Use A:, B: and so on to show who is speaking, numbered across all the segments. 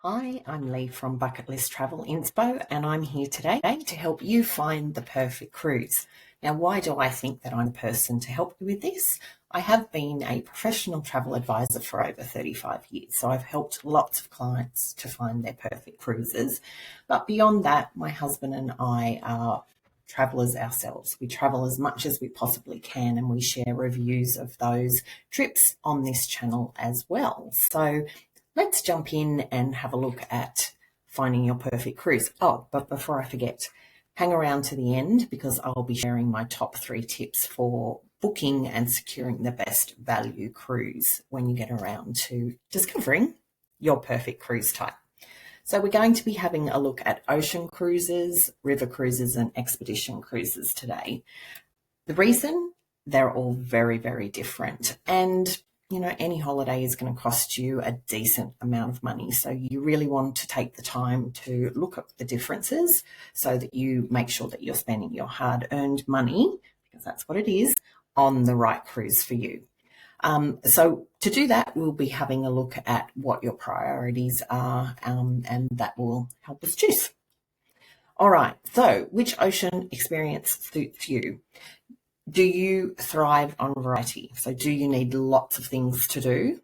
A: Hi, I'm Lee from Bucket List Travel Inspo, and I'm here today to help you find the perfect cruise. Now, why do I think that I'm the person to help you with this? I have been a professional travel advisor for over 35 years, so I've helped lots of clients to find their perfect cruises. But beyond that, my husband and I are travelers ourselves. We travel as much as we possibly can, and we share reviews of those trips on this channel as well. So let's jump in and have a look at finding your perfect cruise. Oh, but before I forget, hang around to the end because I'll be sharing my top 3 tips for booking and securing the best value cruise when you get around to discovering your perfect cruise type. So we're going to be having a look at ocean cruises, river cruises, and expedition cruises today. The reason, they're all very, very different. And any holiday is going to cost you a decent amount of money. So you really want to take the time to look at the differences so that you make sure that you're spending your hard-earned money, because that's what it is, on the right cruise for you. So to do that, we'll be having a look at what your priorities are, and that will help us choose. All right, so which ocean experience suits you? Do you thrive on variety? So do you need lots of things to do?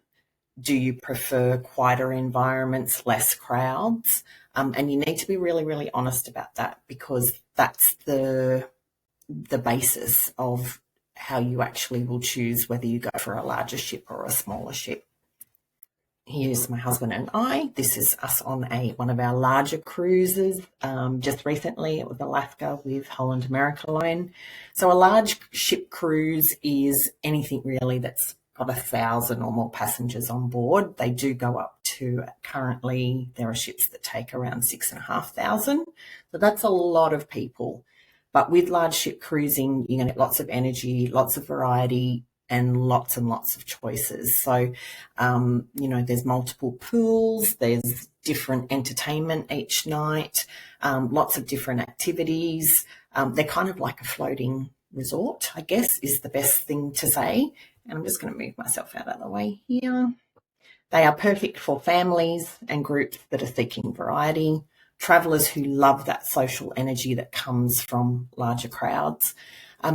A: Do you prefer quieter environments, less crowds? And you need to be really, really honest about that, because that's the basis of how you actually will choose whether you go for a larger ship or a smaller ship. Here's my husband and I. This is us on one of our larger cruises. Just recently, it was Alaska with Holland America Line. So a large ship cruise is anything really that's got 1,000 or more passengers on board. They do go up to, currently, there are ships that take around 6,500. So that's a lot of people. But with large ship cruising, you're going to get lots of energy, lots of variety, and lots of choices. So, there's multiple pools, there's different entertainment each night, lots of different activities. They're kind of like a floating resort, I guess, is the best thing to say. And I'm just going to move myself out of the way here. They are perfect for families and groups that are seeking variety, travellers who love that social energy that comes from larger crowds.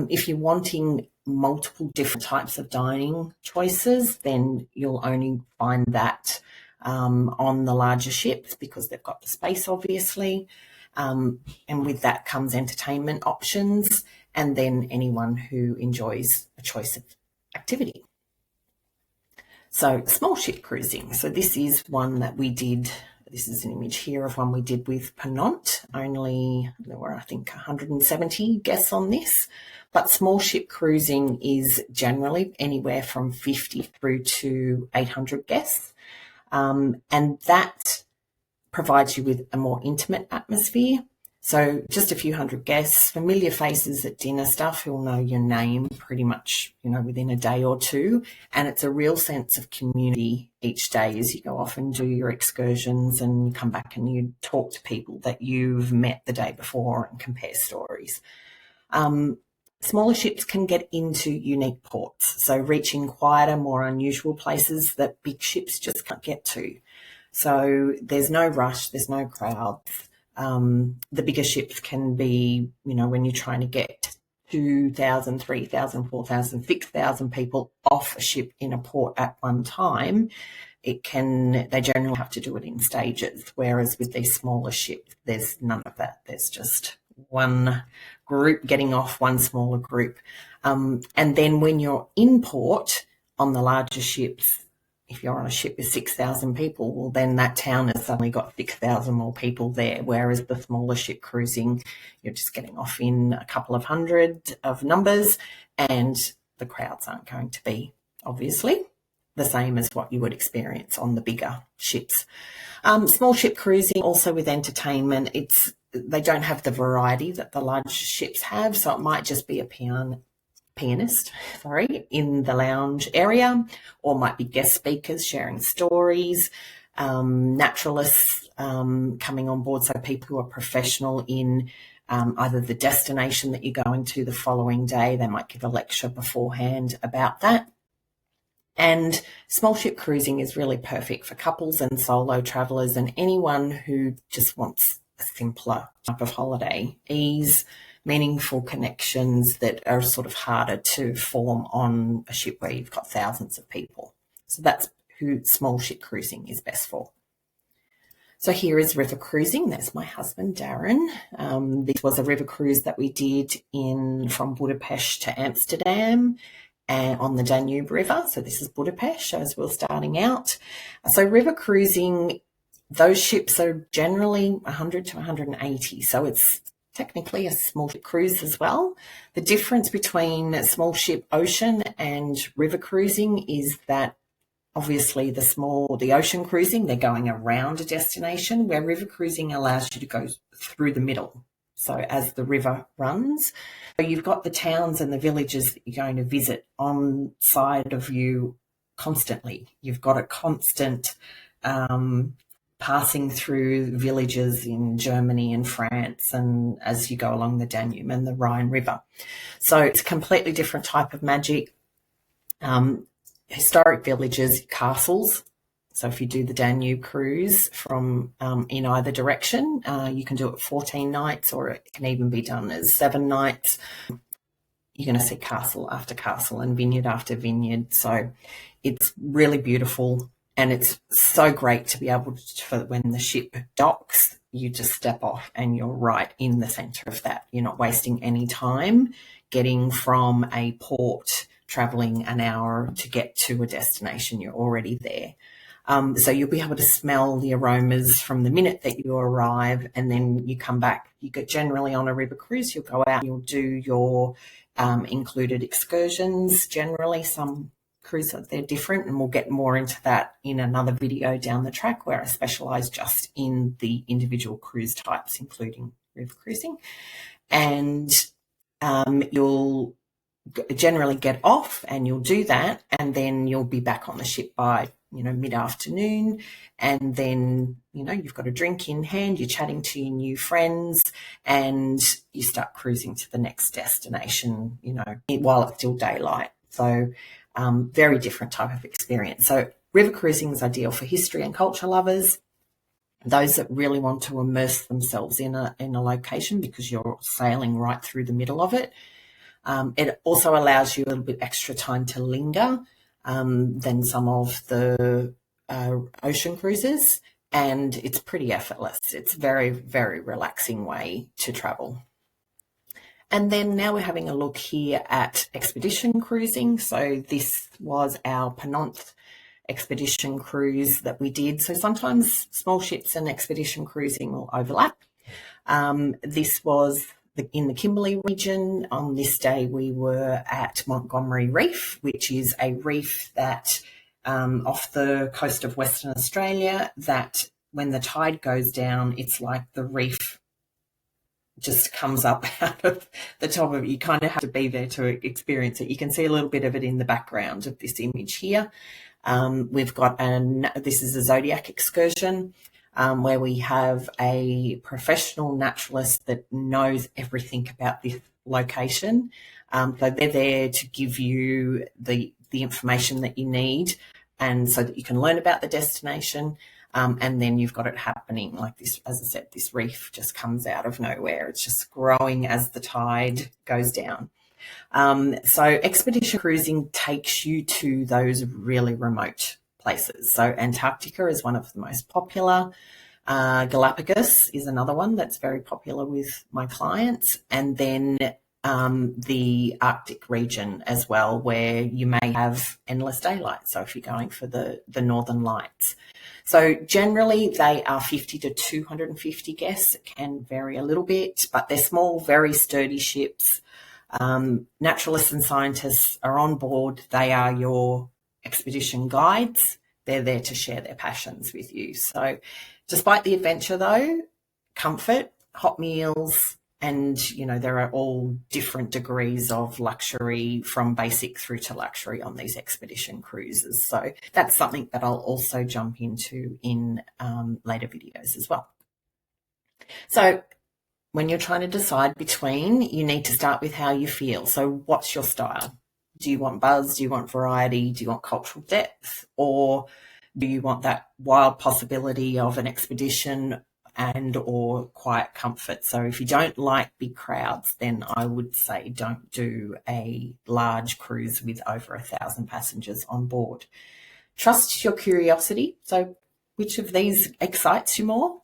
A: If you're wanting multiple different types of dining choices, then you'll only find that on the larger ships because they've got the space, obviously. And with that comes entertainment options, and then anyone who enjoys a choice of activity. So small ship cruising. So this is one that we did. This is an image here of one we did with Penant. There were, I think, 170 guests on this. But small ship cruising is generally anywhere from 50 through to 800 guests. And that provides you with a more intimate atmosphere. So just a few hundred guests, familiar faces at dinner, stuff who'll know your name pretty much, within a day or two. And it's a real sense of community each day as you go off and do your excursions and you come back and you talk to people that you've met the day before and compare stories. Smaller ships can get into unique ports, so reaching quieter, more unusual places that big ships just can't get to. So there's no rush, there's no crowds. The bigger ships can be, when you're trying to get 2,000, 3,000, 4,000, 6,000 people off a ship in a port at one time, they generally have to do it in stages. Whereas with these smaller ships, there's none of that. There's just one group getting off, one smaller group. And then when you're in port on the larger ships, if you're on a ship with 6,000 people, well, then that town has suddenly got 6,000 more people there, whereas the smaller ship cruising, you're just getting off in a couple of hundred of numbers, and the crowds aren't going to be, obviously, the same as what you would experience on the bigger ships. Small ship cruising, also with entertainment, they don't have the variety that the large ships have, so it might just be a pianist in the lounge area, or might be guest speakers sharing stories, naturalists coming on board, so people who are professional in either the destination that you're going to the following day. They might give a lecture beforehand about that. And small ship cruising is really perfect for couples and solo travelers and anyone who just wants a simpler type of holiday. Ease, meaningful connections that are sort of harder to form on a ship where you've got thousands of people. So that's who small ship cruising is best for. So here is river cruising. That's my husband, Darren. This was a river cruise that we did from Budapest to Amsterdam and on the Danube River. So this is Budapest as we're starting out. So river cruising, those ships are generally 100 to 180. So it's technically a small ship cruise as well. The difference between small ship ocean and river cruising is that obviously the ocean cruising, they're going around a destination, where river cruising allows you to go through the middle. So as the river runs, so you've got the towns and the villages that you're going to visit on side of you constantly. You've got a constant passing through villages in Germany and France, and as you go along the Danube and the Rhine River. So it's a completely different type of magic. Historic villages, castles. So if you do the Danube cruise from in either direction, you can do it 14 nights, or it can even be done as 7 nights. You're going to see castle after castle and vineyard after vineyard. So it's really beautiful, and it's so great to be able to, for when the ship docks, you just step off and you're right in the centre of that. You're not wasting any time getting from a port, travelling an hour to get to a destination. You're already there. So you'll be able to smell the aromas from the minute that you arrive, and then you come back. You get generally on a river cruise, you'll go out, you'll do your included excursions. Generally, some cruises, they're different, and we'll get more into that in another video down the track, where I specialise just in the individual cruise types, including river cruising. And you'll generally get off and you'll do that, and then you'll be back on the ship by mid-afternoon, and then you've got a drink in hand, you're chatting to your new friends, and you start cruising to the next destination while it's still daylight. So very different type of experience. So river cruising is ideal for history and culture lovers, those that really want to immerse themselves in a location, because you're sailing right through the middle of it. It also allows you a little bit extra time to linger than some of the ocean cruises, and it's pretty effortless. It's a very, very relaxing way to travel. And then now we're having a look here at expedition cruising. So this was our Penanth expedition cruise that we did. So sometimes small ships and expedition cruising will overlap. This was in the Kimberley region. On this day, we were at Montgomery Reef, which is a reef that off the coast of Western Australia, that when the tide goes down, it's like the reef just comes up out of the top of it. You kind of have to be there to experience it. You can see a little bit of it in the background of this image here. We've got this is a Zodiac excursion, where we have a professional naturalist that knows everything about this location. So they're there to give you the information that you need, and so that you can learn about the destination. And then you've got it happening like this. As I said, this reef just comes out of nowhere. It's just growing as the tide goes down. So expedition cruising takes you to those really remote places. So Antarctica is one of the most popular. Galapagos is another one that's very popular with my clients. And then the Arctic region as well, where you may have endless daylight. So if you're going for the Northern Lights. So generally they are 50 to 250 guests. It can vary a little bit, but they're small, very sturdy ships. Naturalists and scientists are on board. They are your expedition guides. They're there to share their passions with you. So despite the adventure though, comfort, hot meals, and there are all different degrees of luxury, from basic through to luxury on these expedition cruises. So that's something that I'll also jump into in later videos as well. So when you're trying to decide between, you need to start with how you feel. So what's your style? Do you want buzz? Do you want variety? Do you want cultural depth? Or do you want that wild possibility of an expedition and or quiet comfort? So if you don't like big crowds, then I would say don't do a large cruise with over 1,000 passengers on board. Trust your curiosity. So which of these excites you more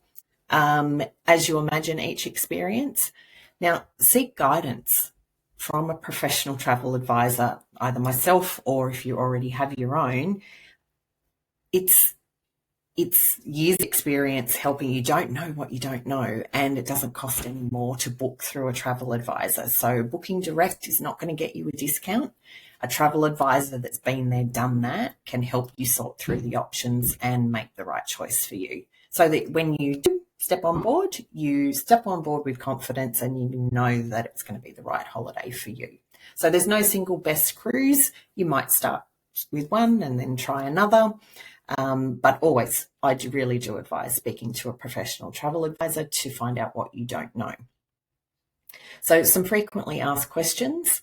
A: as you imagine each experience? Now, seek guidance from a professional travel advisor, either myself or if you already have your own. It's years experience helping you. Don't know what you don't know, and it doesn't cost any more to book through a travel advisor. So booking direct is not going to get you a discount. A travel advisor that's been there, done that, can help you sort through the options and make the right choice for you. So that when you do step on board, you step on board with confidence and you know that it's going to be the right holiday for you. So there's no single best cruise. You might start with one and then try another. But always, I really do advise speaking to a professional travel advisor to find out what you don't know. So some frequently asked questions: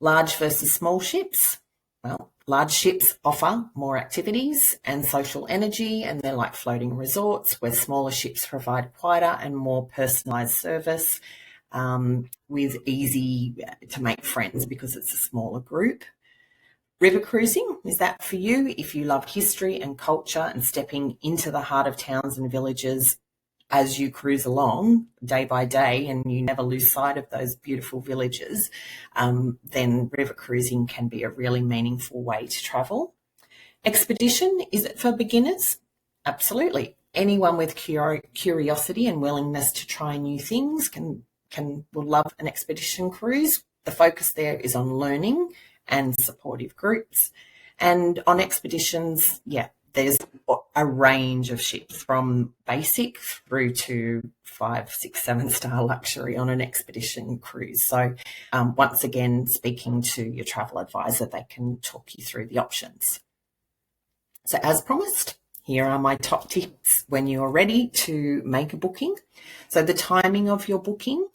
A: large versus small ships. Well, large ships offer more activities and social energy, and they're like floating resorts, where smaller ships provide quieter and more personalised service with easy to make friends because it's a smaller group. River cruising, is that for you? If you love history and culture and stepping into the heart of towns and villages as you cruise along day by day and you never lose sight of those beautiful villages, then river cruising can be a really meaningful way to travel. Expedition, is it for beginners? Absolutely. Anyone with curiosity and willingness to try new things will love an expedition cruise. The focus there is on learning and supportive groups. And on expeditions, there's a range of ships from basic through to 5, 6, 7-star luxury on an expedition cruise. So once again, speaking to your travel advisor, they can talk you through the options. So as promised, here are my top tips when you're ready to make a booking. So the timing of your booking.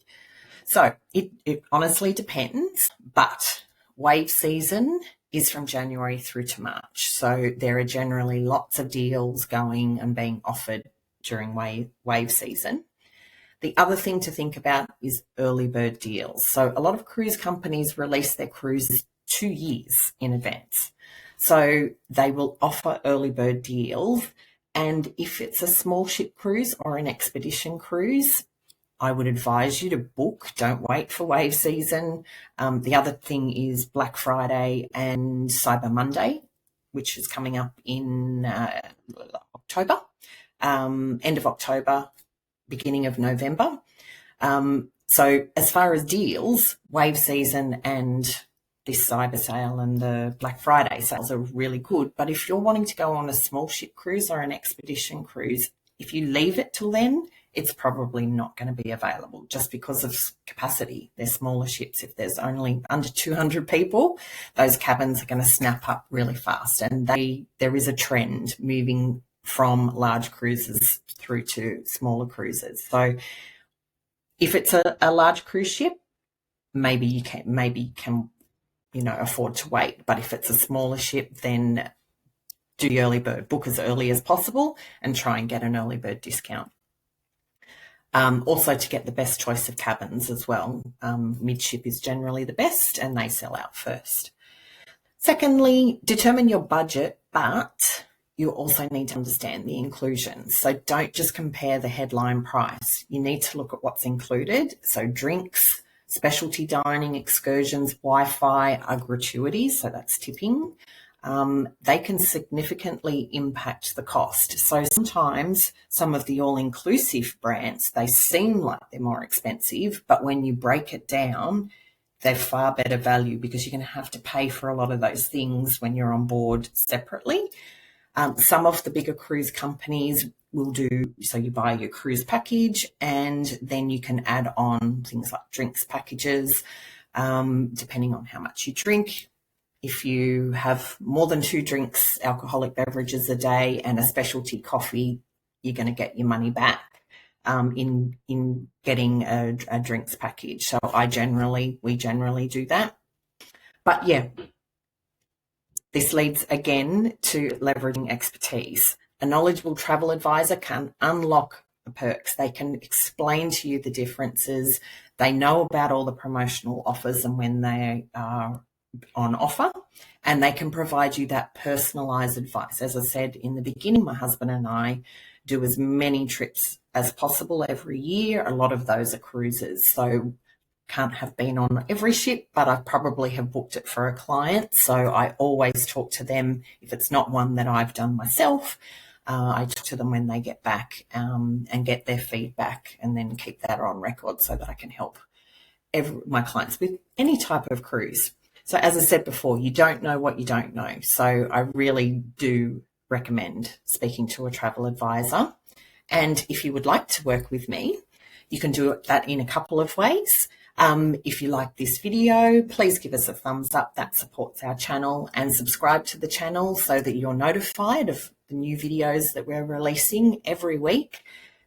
A: So it honestly depends, but wave season is from January through to March. So there are generally lots of deals going and being offered during wave season. The other thing to think about is early bird deals. So a lot of cruise companies release their cruises 2 years in advance. So they will offer early bird deals. And if it's a small ship cruise or an expedition cruise, I would advise you to book. Don't wait for wave season. The other thing is Black Friday and Cyber Monday, which is coming up in October, end of October, beginning of November. So as far as deals, wave season and this cyber sale and the Black Friday sales are really good. But if you're wanting to go on a small ship cruise or an expedition cruise, if you leave it till then, it's probably not going to be available just because of capacity. They're smaller ships. If there's only under 200 people, those cabins are going to snap up really fast. And there is a trend moving from large cruises through to smaller cruises. So if it's a large cruise ship, maybe you can afford to wait. But if it's a smaller ship, then do the early bird, book as early as possible and try and get an early bird discount. Also to get the best choice of cabins as well. Midship is generally the best and they sell out first. Secondly, determine your budget, but you also need to understand the inclusions. So don't just compare the headline price. You need to look at what's included. So drinks, specialty dining, excursions, Wi-Fi are gratuities, so that's tipping. They can significantly impact the cost. So sometimes some of the all-inclusive brands, they seem like they're more expensive, but when you break it down, they're far better value because you're going to have to pay for a lot of those things when you're on board separately. Some of the bigger cruise companies will do, so you buy your cruise package and then you can add on things like drinks packages, depending on how much you drink. If you have more than 2 drinks, alcoholic beverages a day and a specialty coffee, you're going to get your money back in getting a drinks package. So we generally do that. But yeah, This leads again to leveraging expertise. A knowledgeable travel advisor can unlock the perks. They can explain to you the differences. They know about all the promotional offers and when they are on offer, and they can provide you that personalized advice. As I said in the beginning, my husband and I do as many trips as possible every year. A lot of those are cruises, so can't have been on every ship, but I probably have booked it for a client. So I always talk to them if it's not one that I've done myself. I talk to them when they get back and get their feedback, and then keep that on record so that I can help my clients with any type of cruise. So as I said before, you don't know what you don't know. So I really do recommend speaking to a travel advisor. And if you would like to work with me, you can do that in a couple of ways. If you like this video, please give us a thumbs up. That supports our channel, and subscribe to the channel so that you're notified of the new videos that we're releasing every week.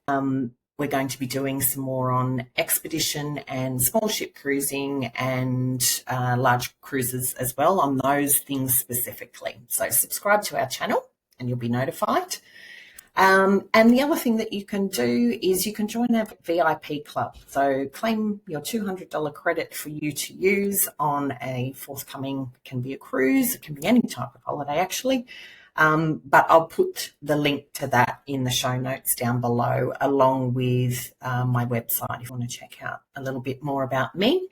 A: We're going to be doing some more on expedition and small ship cruising and large cruises as well, on those things specifically. So subscribe to our channel and you'll be notified. And the other thing that you can do is you can join our VIP club. So claim your $200 credit for you to use on a forthcoming, can be a cruise, it can be any type of holiday actually. But I'll put the link to that in the show notes down below, along with my website if you want to check out a little bit more about me.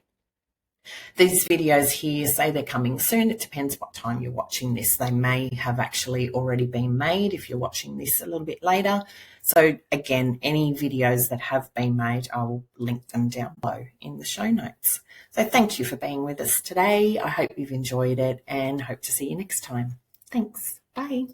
A: These videos here say they're coming soon. It depends what time you're watching this. They may have actually already been made if you're watching this a little bit later. So again, any videos that have been made, I will link them down below in the show notes. So thank you for being with us today. I hope you've enjoyed it and hope to see you next time. Thanks. Bye.